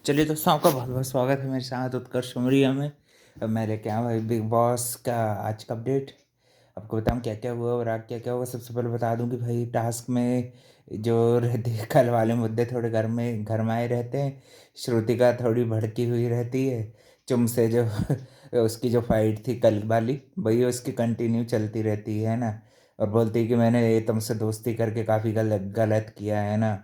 चलिए दोस्तों, आपका बहुत बहुत स्वागत है मेरे साथ उत्कर्ष उमरिया में। अब मैं लेके आया भाई बिग बॉस का आज का अपडेट। आपको बताऊँ क्या क्या हुआ और आज क्या क्या हुआ। सबसे पहले बता दूं कि भाई टास्क में जो रहते हैं, कल वाले मुद्दे थोड़े गरमाए रहते हैं। श्रुतिका थोड़ी भड़की हुई रहती है। चुम से जो उसकी जो फाइट थी कल वाली, वही उसकी कंटिन्यू चलती रहती है ना। और बोलती है कि मैंने ये तुमसे दोस्ती करके काफ़ी गलत गलत किया है ना।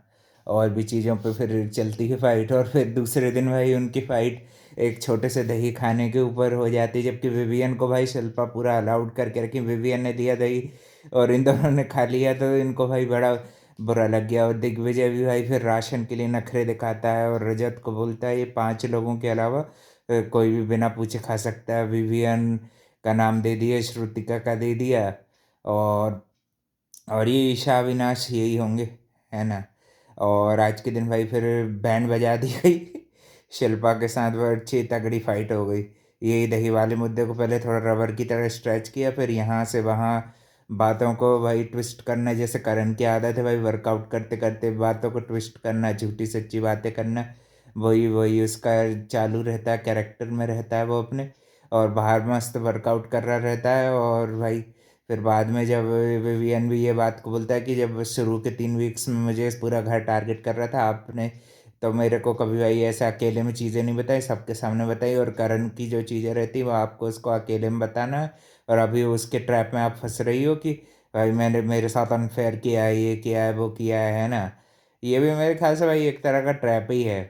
और भी चीज़ों पे फिर चलती है फाइट। और फिर दूसरे दिन भाई उनकी फाइट एक छोटे से दही खाने के ऊपर हो जाती है, जबकि विवियन को भाई शिल्पा पूरा अलाउड करके रखी। विवियन ने दिया दही और इन दोनों ने खा लिया, तो इनको भाई बड़ा बुरा लग गया। और दिग्विजय भी भाई फिर राशन के लिए नखरे दिखाता है और रजत को बोलता है ये 5 लोगों के अलावा कोई भी बिना पूछे खा सकता है। विवियन का नाम दे दिया, श्रुतिका का दे दिया। और ये ईशा अविनाश यही होंगे, है ना। और आज के दिन भाई फिर बैंड बजा दी गई शिल्पा के साथ वो अच्छी तगड़ी फाइट हो गई। यही दही वाले मुद्दे को पहले थोड़ा रबर की तरह स्ट्रेच किया, फिर यहाँ से वहाँ बातों को भाई ट्विस्ट करना, जैसे करण की आदत है भाई, वर्कआउट करते करते बातों को ट्विस्ट करना, झूठी सच्ची बातें करना। वही वही उसका चालू रहता है, कैरेक्टर में रहता है वो अपने। और बाहर मस्त वर्कआउट कर रहा रहता है। और भाई फिर बाद में जब विवियन भी ये बात को बोलता है कि जब शुरू के 3 वीक्स में मुझे पूरा घर टारगेट कर रहा था आपने, तो मेरे को कभी भाई ऐसे अकेले में चीज़ें नहीं बताई, सबके सामने बताई। और करण की जो चीज़ें रहती वो आपको उसको अकेले में बताना है। और अभी उसके ट्रैप में आप फंस रही हो कि भाई मैंने मेरे साथ अनफेयर किया है, ये किया है, वो किया है ना। ये भी मेरे ख्याल से भाई एक तरह का ट्रैप ही है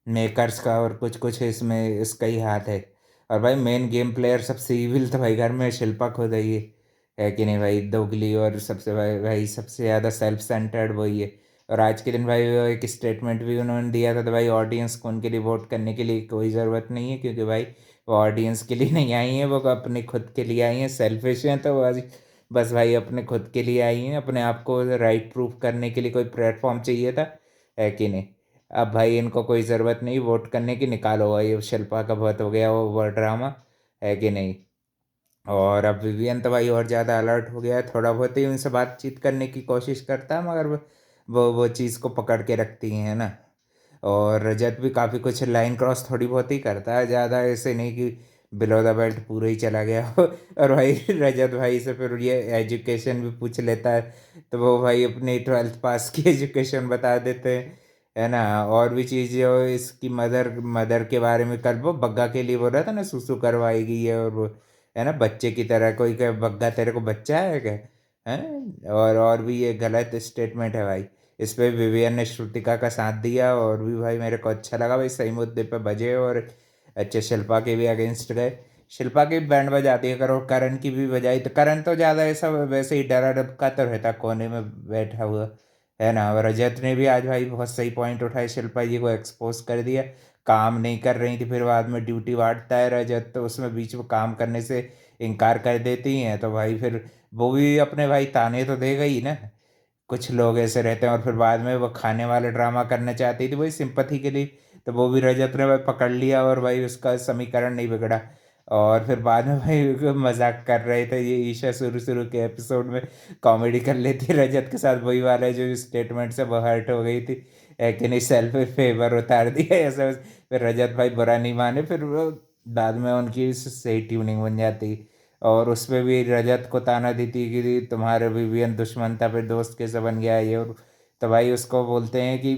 मेकर्स का, और कुछ कुछ इसमें इसका ही हाथ है। और भाई मेन गेम प्लेयर सबसे इविल तो भाई घर में शिल्पा खुद है कि नहीं भाई। दोगली और सबसे भाई सबसे ज़्यादा सेल्फ सेंटर्ड वही है। और आज के दिन भाई वो एक स्टेटमेंट भी उन्होंने दिया था, तो भाई ऑडियंस को उनके लिए वोट करने के लिए कोई ज़रूरत नहीं है, क्योंकि भाई वो ऑडियंस के लिए नहीं आई हैं, वो अपने खुद के लिए आई हैं। सेल्फिश हैं तो बस बस भाई अपने खुद के लिए आई हैं, अपने आप को राइट प्रूफ करने के लिए कोई प्लेटफॉर्म चाहिए था, है कि नहीं। अब भाई इनको कोई ज़रूरत नहीं वोट करने की, निकालो भाई शिल्पा का बहुत हो गया वो ड्रामा, है कि नहीं। और अब विवियन तो भाई और ज़्यादा अलर्ट हो गया है, थोड़ा बहुत ही उनसे बातचीत करने की कोशिश करता है, मगर वो चीज़ को पकड़ के रखती हैं ना। और रजत भी काफ़ी कुछ लाइन क्रॉस थोड़ी बहुत ही करता है, ज़्यादा ऐसे नहीं कि बिलो द बेल्ट पूरा ही चला गया हो। और भाई रजत भाई से फिर ये एजुकेशन भी पूछ लेता है, तो वो भाई अपनी 12th पास की एजुकेशन बता देते हैं, है ना। और भी चीज़ें हो, इसकी मदर मदर के बारे में कल वो बग्गा के लिए बोल रहा था ना, सुसु करवाएगी ये और वो, है ना, बच्चे की तरह। कोई कहे बग्गा तेरे को बच्चा है क्या, है। और भी ये गलत स्टेटमेंट है भाई। इस पे विवियन ने श्रुतिका का साथ दिया, और भी भाई मेरे को अच्छा लगा भाई, सही मुद्दे पे बजे। और अच्छे शिल्पा के भी अगेंस्ट गए। शिल्पा की बैंड बजाती है करो, करण की भी बजाई, तो करण तो ज़्यादा ऐसा वैसे ही डरा डबका तो रहता कोने में बैठा हुआ, है ना। और रजत ने भी आज भाई बहुत सही पॉइंट उठाए, शिल्पा जी को एक्सपोज कर दिया। काम नहीं कर रही थी, फिर बाद में ड्यूटी बांटता है रजत, तो उसमें बीच में काम करने से इनकार कर देती हैं, तो भाई फिर वो भी अपने भाई ताने तो देगा ही ना। कुछ लोग ऐसे रहते हैं। और फिर बाद में वो खाने वाले ड्रामा करना चाहती थी वही सिंपथी के लिए, तो वो भी रजत ने भाई पकड़ लिया, और भाई उसका समीकरण नहीं बिगड़ा। और फिर बाद में भाई वो मजाक कर रहे थे, ये ईशा शुरू शुरू के एपिसोड में कॉमेडी कर लेती है रजत के साथ, वही वाला जो स्टेटमेंट से वो हर्ट हो गई थी, है कि नहीं, सेल्फ फेवर उतार दिया ऐसा। फिर रजत भाई बुरा नहीं माने, फिर वो बाद में उनकी सही ट्यूनिंग बन जाती। और उसमें भी रजत को ताना देती कि तुम्हारे विवियन दुश्मन था, फिर दोस्त कैसे बन गया ये। और तो भाई उसको बोलते हैं कि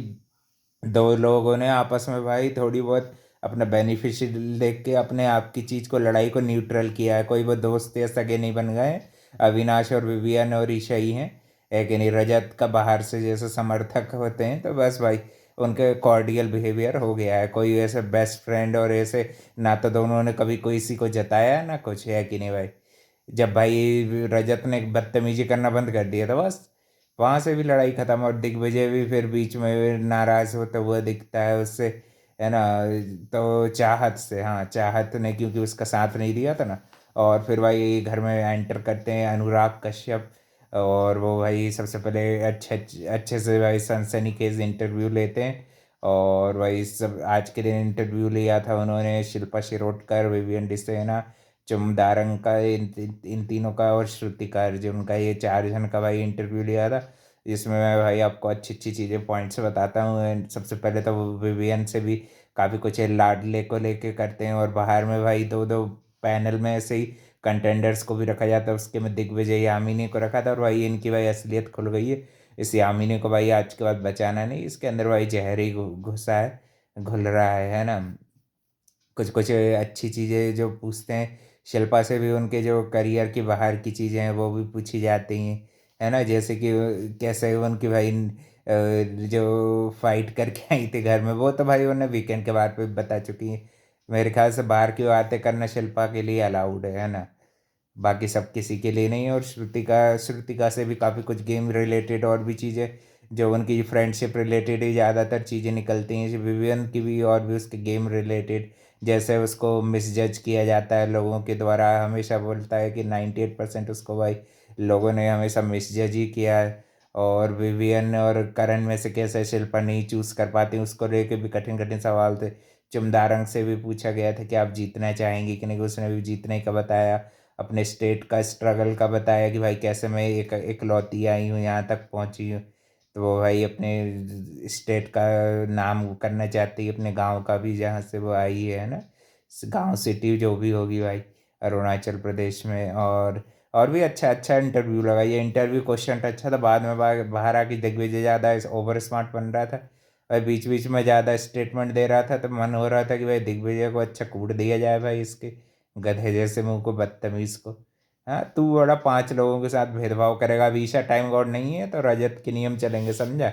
दो लोगों ने आपस में भाई थोड़ी बहुत अपना बेनिफिशियल देख के अपने आप की चीज़ को, लड़ाई को न्यूट्रल किया है, कोई वो दोस्त या सगे नहीं बन गए। अविनाश और विवियन और ईशा ही हैं, है कि नहीं। रजत का बाहर से जैसे समर्थक होते हैं, तो बस भाई उनके कॉर्डियल बिहेवियर हो गया है, कोई ऐसे बेस्ट फ्रेंड और ऐसे ना, तो दोनों ने कभी कोई किसी को जताया ना कुछ, है कि नहीं भाई। जब भाई रजत ने बदतमीजी करना बंद कर दिया था बस वहां से भी लड़ाई खत्म। और दिग्विजय भी फिर बीच में नाराज होता हुआ दिखता है उससे, है ना। तो चाहत से, हाँ चाहत ने, क्योंकि उसका साथ नहीं दिया था ना। और फिर भाई घर में एंटर करते हैं अनुराग कश्यप, और वो भाई सबसे पहले अच्छे अच्छे से भाई सनसनीखेज इंटरव्यू लेते हैं। और भाई सब आज के दिन इंटरव्यू लिया था उन्होंने, शिल्पा शिरोडकर, विवियन डिसेना, चुमदारंग का, इन तीनों का, और श्रुतिका अर्जुन का, ये 4 जन का भाई इंटरव्यू लिया था। जिसमें मैं भाई आपको अच्छी अच्छी चीज़ें पॉइंट्स बताता हूँ। सबसे पहले तो वो विवियन से भी काफ़ी कुछ लाडले को लेके करते हैं। और बाहर में भाई दो दो पैनल में ऐसे ही कंटेंडर्स को भी रखा जाता है। उसके में दिग्विजय यामिनी को रखा था, और भाई इनकी भाई असलियत खुल गई है। इस यामिनी को भाई आज के बाद बचाना नहीं, इसके अंदर भाई जहर ही घुसा है, घुल रहा है ना। कुछ कुछ अच्छी चीज़ें जो पूछते हैं शिल्पा से भी, उनके जो करियर की बाहर की चीज़ें हैं वो भी पूछी जाती हैं, है ना। जैसे कि कैसे उनकी भाई जो फाइट करके आई थी घर में, वो तो भाई उन्हें वीकेंड के बाद पे बता चुकी हैं। मेरे ख्याल से बाहर की बातें करना शिल्पा के लिए अलाउड है ना। बाकी सब किसी के लिए नहीं है। और श्रुतिका से भी काफ़ी कुछ गेम रिलेटेड और भी चीज़ें, जो उनकी फ्रेंडशिप रिलेटेड ही ज़्यादातर चीज़ें निकलती हैं। विवियन की भी और भी उसके गेम रिलेटेड, जैसे उसको मिसजज किया जाता है लोगों के द्वारा। हमेशा बोलता है कि 98% उसको भाई लोगों ने हमेशा मिसजज ही किया है। और विवियन और करण में से कैसे शिल्पा नहीं चूज़ कर पाती, उसको लेके भी कठिन कठिन सवाल थे। चुमदारंग से भी पूछा गया था कि आप जीतना चाहेंगी कि नहीं, उसने भी जीतने का बताया। अपने स्टेट का स्ट्रगल का बताया कि भाई कैसे मैं एक इकलौती आई हूँ, यहाँ तक पहुँची हूँ। तो वो भाई अपने स्टेट का नाम करना चाहती है, अपने गांव का भी जहाँ से वो आई है ना। गांव सिटी जो भी होगी भाई अरुणाचल प्रदेश में। और भी अच्छा अच्छा इंटरव्यू लगा। ये इंटरव्यू क्वेश्चन अच्छा था। बाद में बाहर आके दिग्विजय ज़्यादा ओवर स्मार्ट बन रहा था, और बीच बीच में ज़्यादा स्टेटमेंट दे रहा था, तो मन हो रहा था कि भाई दिग्विजय को अच्छा कूट दिया जाए भाई, इसके गधे जैसे मुंह को, बदतमीज को। हाँ, तू बड़ा 5 लोगों के साथ भेदभाव करेगा। अभी टाइम गॉड नहीं है तो रजत के नियम चलेंगे, समझा।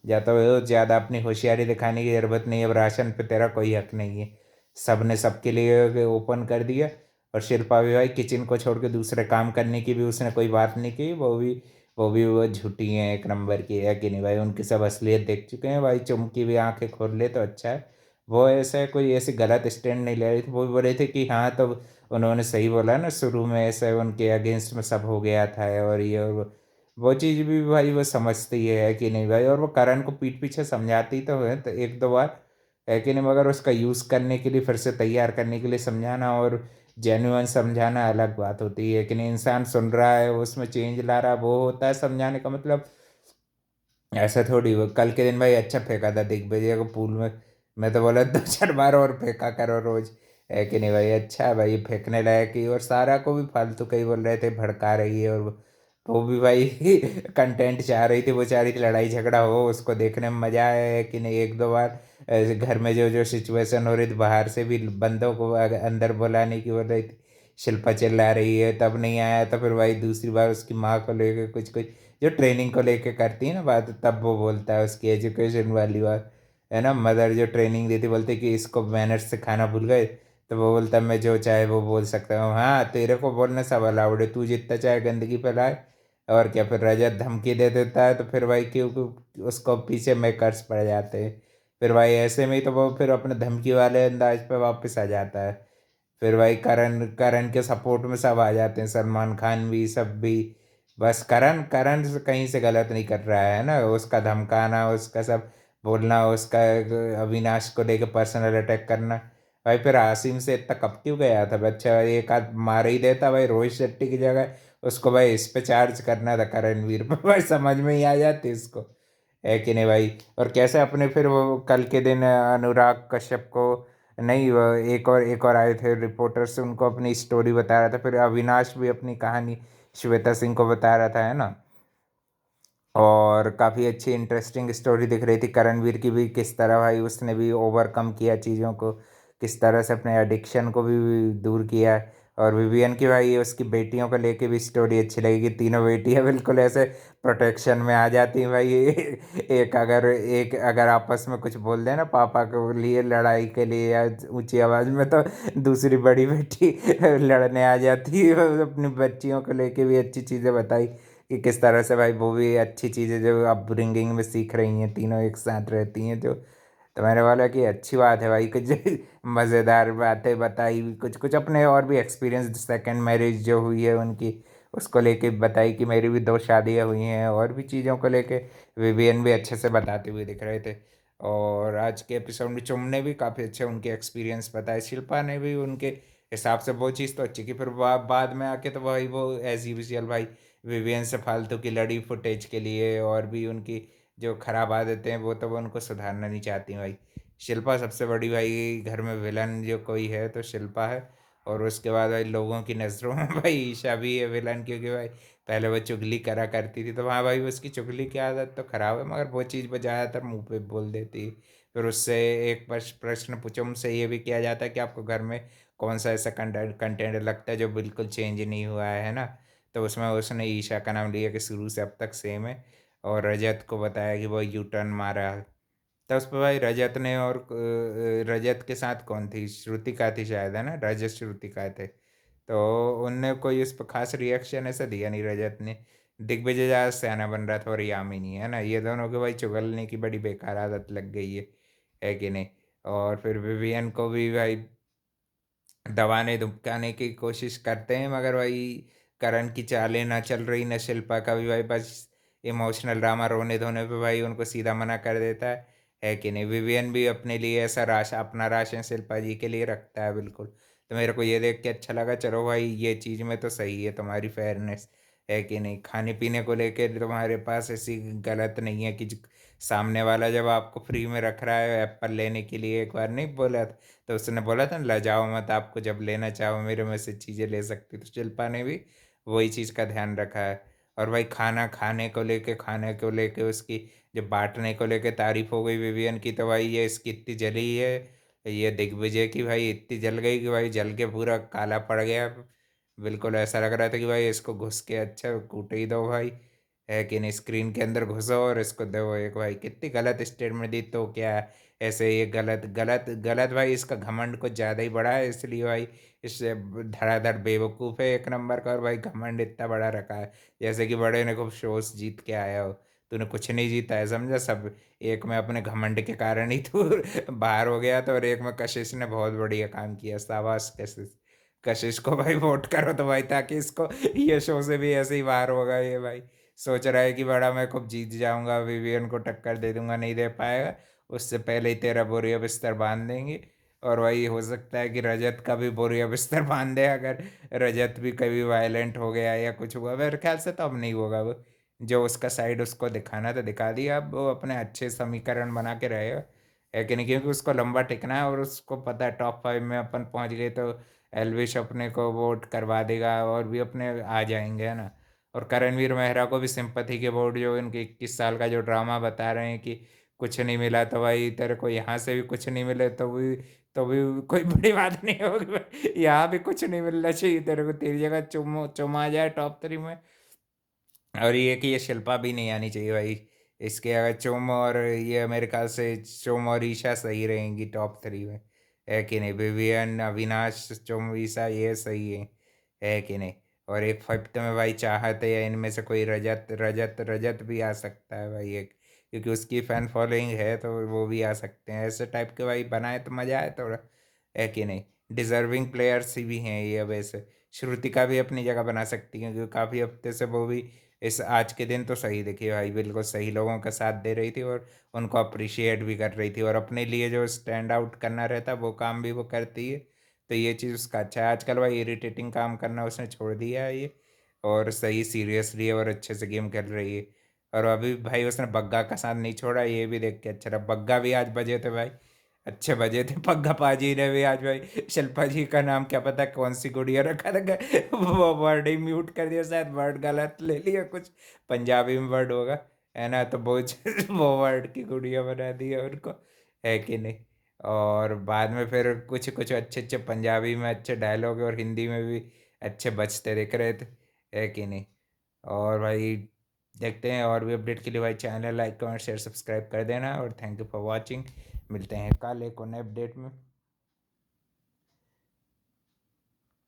या तो वो ज़्यादा अपनी होशियारी दिखाने की ज़रूरत नहीं है। अब राशन पे तेरा कोई हक नहीं है, सब ने सबके लिए ओपन कर दिया। और शिल्पा भी भाई किचन को छोड़ के दूसरे काम करने की भी उसने कोई बात नहीं की। वो झूठी हैं एक नंबर की, है कि नहीं भाई। उनकी सब असलियत देख चुके हैं भाई। चुमकी भी आंखें खोल ले तो अच्छा है। वो ऐसे कोई ऐसी गलत स्टैंड नहीं ले रही थी। वो भी बोल रही थी कि हाँ, तो उन्होंने सही बोला ना, शुरू में ऐसे उनके अगेंस्ट में सब हो गया था, और ये और वो चीज़ भी भाई वो समझती है कि नहीं भाई। और वो करण को पीठ पीछे समझाती तो है, तो एक दो बार, है कि नहीं, मगर उसका यूज़ करने के लिए, फिर से तैयार करने के लिए समझाना और जेन्युइन समझाना अलग बात होती है कि नहीं। इंसान सुन रहा है, उसमें चेंज ला रहा है, वो होता है समझाने का मतलब। ऐसा थोड़ी वो कल के दिन भाई अच्छा फेंका था दिग्विजय को पूल में। मैं तो बोला 2 4 बार और फेंका करो रोज, है कि नहीं भाई। अच्छा है भाई, फेंकने लायक ही। और सारा को भी फालतू कई बोल रहे थे भड़का रही है, और वो भी भाई कंटेंट चाह रही थी, वो चाह रही थी लड़ाई झगड़ा हो, उसको देखने में मजा आया है कि नहीं। एक दो बार ऐसे घर में जो जो सिचुएशन हो रही थी, बाहर से भी बंदों को अंदर बुलाने की बोल रही थी। शिल्पा चिल्ला रही है तब नहीं आया, तो फिर भाई दूसरी बार उसकी माँ को लेकर कुछ कुछ जो ट्रेनिंग को लेके करती है ना बात, तब वो बोलता है उसकी एजुकेशन वाली बात, है ना। मदर जो ट्रेनिंग देती, बोलती कि इसको मैनर्स सिखाना भूल गए, तो वो बोलता मैं जो चाहे वो बोल सकता हूँ। हाँ, तेरे को बोलना सब अलाउड है, तू जितना चाहे गंदगी फैलाए। और क्या, फिर रजत धमकी दे देता है, तो फिर भाई क्यों क्यों उसको पीछे मेकर्स पड़ जाते हैं। फिर भाई ऐसे में ही तो वो फिर अपने धमकी वाले अंदाज पे वापस आ जाता है। फिर भाई करण करण के सपोर्ट में सब आ जाते हैं, सलमान खान भी, सब भी। बस करण करण कहीं से गलत नहीं कर रहा है ना। उसका धमकाना, उसका सब बोलना, उसका अविनाश को लेके पर्सनल अटैक करना। भाई फिर आसिम से इतना कब क्यों गया था बच्चा, एक आध मार ही देता भाई रोहित शेट्टी की जगह। उसको भाई इस पे चार्ज करना था, करणवीर पे। भाई समझ में ही आ जाती इसको, है कि नहीं भाई। और कैसे अपने फिर वो कल के दिन अनुराग कश्यप को, नहीं वो एक और आए थे रिपोर्टर्स, उनको अपनी स्टोरी बता रहा था। फिर अविनाश भी अपनी कहानी श्वेता सिंह को बता रहा था, है ना। और काफ़ी अच्छी इंटरेस्टिंग स्टोरी दिख रही थी करणवीर की भी, किस तरह भाई उसने भी ओवरकम किया चीज़ों को, किस तरह से अपने एडिक्शन को भी दूर किया है। और विवियन की भाई उसकी बेटियों को लेके भी स्टोरी अच्छी लगेगी। तीनों बेटियां बिल्कुल ऐसे प्रोटेक्शन में आ जाती हैं भाई। एक अगर आपस में कुछ बोल देना पापा के लिए, लड़ाई के लिए या ऊंची आवाज़ में, तो दूसरी बड़ी बेटी लड़ने आ जाती है। अपनी बच्चियों को लेके भी अच्छी चीज़ें बताई कि किस तरह से भाई वो भी अच्छी चीज़ें जो अपब्रिंगिंग में सीख रही हैं, तीनों एक साथ रहती हैं जो। तो मैंने बोला कि अच्छी बात है भाई, कुछ मज़ेदार बातें बताई, कुछ कुछ अपने और भी एक्सपीरियंस, सेकंड मैरिज जो हुई है उनकी, उसको लेके बताई कि मेरी भी 2 शादियाँ हुई हैं, और भी चीज़ों को लेके विवियन भी अच्छे से बताते हुए दिख रहे थे। और आज के एपिसोड में चुम ने भी काफ़ी अच्छे उनके एक्सपीरियंस बताए, शिल्पा ने भी उनके हिसाब से वो चीज़ तो अच्छी की। फिर बाद में आके तो भाई वो एज यूजल भाई विवियन से फालतू की लड़ी फुटेज के लिए, और भी उनकी जो खराब आदतें हैं वो तो वो उनको सुधारना नहीं चाहती भाई। शिल्पा सबसे बड़ी भाई घर में विलन जो कोई है तो शिल्पा है। और उसके बाद भाई लोगों की नज़रों में भाई ईशा भी है विलन, क्योंकि भाई पहले वो चुगली करा करती थी, तो वहाँ भाई उसकी चुगली की आदत तो खराब है, मगर वो चीज़ वो ज़्यादातर मुंह पे बोल देती है। फिर उससे एक प्रश्न पूछो, उनसे ये भी किया जाता है कि आपको घर में कौन सा ऐसा कंटेंट कंटेंट लगता है जो बिल्कुल चेंज नहीं हुआ है ना। तो उसमें उसने ईशा का नाम लिया कि शुरू से अब तक सेम है। और रजत को बताया कि वो यू टर्न मारा। तो उस पर भाई रजत ने, और रजत के साथ कौन थी, श्रुतिका थी शायद, है ना, रजत श्रुतिका थे। तो उनने कोई उस पर खास रिएक्शन ऐसा दिया नहीं रजत ने। दिग्विजय ज़्यादा सयाना बन रहा था और यामिनी, है ना, ये दोनों को भाई चुगलने की बड़ी बेकार आदत लग गई है कि नहीं। और फिर विवियन को भी भाई दबाने धुपकाने की कोशिश करते हैं, मगर वही करण की चालें ना चल रही, ना शिल्पा का भी भाई बस इमोशनल ड्रामा, रोने धोने पे भाई उनको सीधा मना कर देता है कि नहीं। विवियन भी अपने लिए ऐसा अपना राशन शिल्पा जी के लिए रखता है बिल्कुल। तो मेरे को ये देख के अच्छा लगा, चलो भाई ये चीज़ में तो सही है तुम्हारी फेयरनेस, है कि नहीं। खाने पीने को लेके तुम्हारे पास ऐसी गलत नहीं है कि सामने वाला जब आपको फ्री में रख रहा है एप्पल लेने के लिए, एक बार नहीं बोला तो उसने बोला था ना, लजाओ मत, आपको जब लेना चाहो मेरे में से चीज़ें ले सकती। तो शिल्पा ने भी वही चीज़ का ध्यान रखा है। और भाई खाने को लेके उसकी जब बांटने को लेके तारीफ हो गई विवियन की, तो भाई ये इसकी इतनी जली है, ये दिग्विजय की भाई इतनी जल गई कि भाई जल के पूरा काला पड़ गया। बिल्कुल ऐसा लग रहा था कि भाई इसको घुस के अच्छा कूट ही दो भाई, है कि नहीं। स्क्रीन के अंदर घुसो और इसको दो एक भाई, कितनी गलत स्टेटमेंट दी। तो क्या ऐसे ये गलत गलत गलत भाई, इसका घमंड कुछ ज़्यादा ही बड़ा है, इसलिए भाई इससे धड़ाधड़ बेवकूफ़ है एक नंबर का। और भाई घमंड इतना बड़ा रखा है जैसे कि बड़े ने खूब शोज जीत के आया हो। तूने कुछ नहीं जीता है समझा, सब एक में अपने घमंड के कारण ही तू बाहर हो गया था, और एक में कशिश ने बहुत बढ़िया काम किया। शाबाश कशिश। कशिश को भाई वोट करो तो भाई, ताकि इसको ये शो से भी ऐसे ही बाहर होगा ये भाई। सोच रहा है कि बड़ा मैं खूब जीत जाऊंगा, विवियन को टक्कर दे दूंगा, नहीं दे पाएगा। उससे पहले ही तेरा बोरिया बिस्तर बांध देंगे। और वही हो सकता है कि रजत का भी बोरिया बिस्तर बांध दे, अगर रजत भी कभी वायलेंट हो गया या कुछ हुआ। मेरे ख्याल से तो अब नहीं होगा वो, जो उसका साइड उसको दिखाना था दिखा दिया। अब वो अपने अच्छे समीकरण बना के रहेगा, है कि नहीं, क्योंकि उसको लंबा टिकना है और उसको पता है टॉप 5 में अपन पहुंच गए तो एलविश अपने को वोट करवा देगा और भी अपने आ जाएंगे, है ना। और करणवीर मेहरा को भी सिंपथी के वोट, जो इनके 21 साल का जो ड्रामा बता रहे हैं कि कुछ नहीं मिला, तो भाई तेरे को यहाँ से भी कुछ नहीं मिले तो भी कोई बड़ी बात नहीं होगी भाई। यहाँ भी कुछ नहीं मिलना चाहिए तेरे को, तेरी जगह चुम आ जाए टॉप 3 में। और ये कि ये शिल्पा भी नहीं आनी चाहिए भाई। इसके अगर चुम और ये मेरे ख्याल से चुम और ईशा सही रहेंगी टॉप 3 में, है कि नहीं। विवियन, अविनाश, चुम, ईशा, ये सही है कि नहीं। और एक फिफ्थ में भाई चाहत है, या इनमें से कोई रजत रजत रजत भी आ सकता है भाई एक, क्योंकि उसकी फैन फॉलोइंग है तो वो भी आ सकते हैं। ऐसे टाइप के भाई बनाए तो मज़ा आए थोड़ा, है कि नहीं। डिजर्विंग प्लेयर्स ही भी हैं ये वैसे। श्रुतिका भी अपनी जगह बना सकती है, क्योंकि काफ़ी हफ्ते से वो भी इस आज के दिन तो सही देखिए भाई, बिल्कुल सही लोगों का साथ दे रही थी और उनको अप्रिशिएट भी कर रही थी, और अपने लिए जो स्टैंड आउट करना रहता वो काम भी वो करती है। तो ये चीज़ उसका अच्छा है। आजकल भाई इरिटेटिंग काम करना उसने छोड़ दिया है ये, और सही सीरियसली और अच्छे से गेम खेल रही है। और अभी भाई उसने बग्गा का साथ नहीं छोड़ा, ये भी देख के अच्छा रहा। बग्गा भी आज बजे थे भाई, अच्छे बजे थे। पग्गा पाजी ने भी आज भाई शिल्पा जी का नाम क्या पता कौन सी गुड़िया रखा था, वो वर्ड ही म्यूट कर दिया, शायद वर्ड गलत ले लिया कुछ, पंजाबी में वर्ड होगा, है ना। तो वो वो वर्ड की गुड़िया बना दी है उनको, है कि नहीं। और बाद में फिर कुछ कुछ अच्छे अच्छे पंजाबी में अच्छे डायलॉग और हिंदी में भी अच्छे बचते दिख रहे थे, है कि नहीं। और भाई देखते हैं, और भी अपडेट के लिए भाई channel like comment share subscribe कर देना, और थैंक यू फॉर वॉचिंग। मिलते हैं कल एक और नए अपडेट में।